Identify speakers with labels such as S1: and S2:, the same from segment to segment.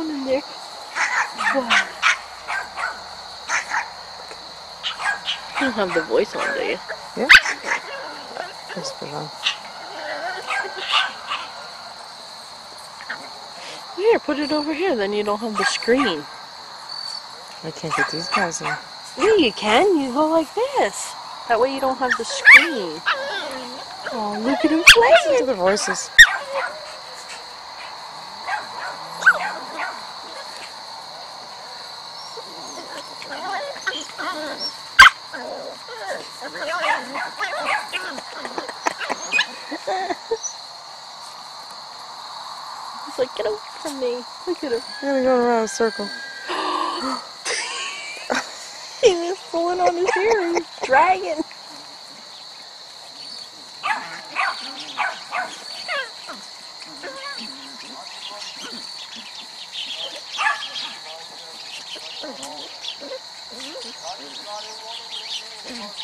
S1: down in there. Wow. You don't have the voice on, do you?
S2: Yeah. Whisper on.
S1: Here, put it over here, then you don't have the screen.
S2: I can't get these guys in.
S1: Yeah, you can. You go like this. That way you don't have the screen. Oh, look at him
S2: Listen to
S1: playing.
S2: the voices.
S1: He's like, get away from me. Look at him.
S2: I'm gonna go around a circle.
S1: He was pulling on his ear. He's dragging.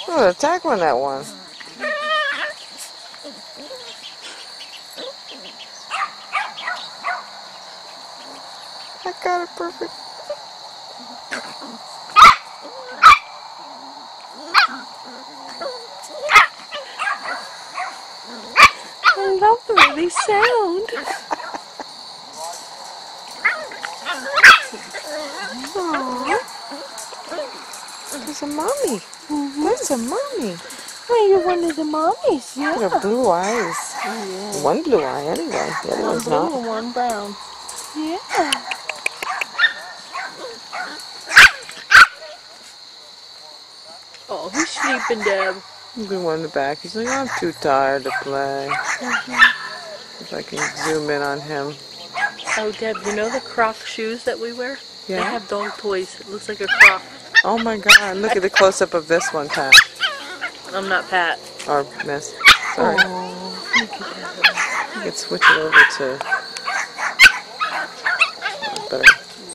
S2: Oh, they're tackling that one. I got it perfect.
S1: I love the way they sound. Aww.
S2: There's a mommy. There's a mommy.
S1: Oh, you're one of the mommies, yeah.
S2: Look at her blue eyes.
S1: Oh, yeah.
S2: One blue eye anyway. The other
S1: One
S2: one's
S1: blue
S2: not.
S1: and one brown. Yeah. Oh, he's sleeping, Deb.
S2: The one in the back. He's like, I'm too tired to play. If I can zoom in on him.
S1: Oh, Deb, you know the Croc shoes that we wear?
S2: Yeah.
S1: They have dog toys. It looks like a Croc.
S2: Oh my God! Look at the close-up of this one, Pat.
S1: I'm not Pat.
S2: Or Miss. Sorry.
S1: Oh, look at that.
S2: I could switch it over to better.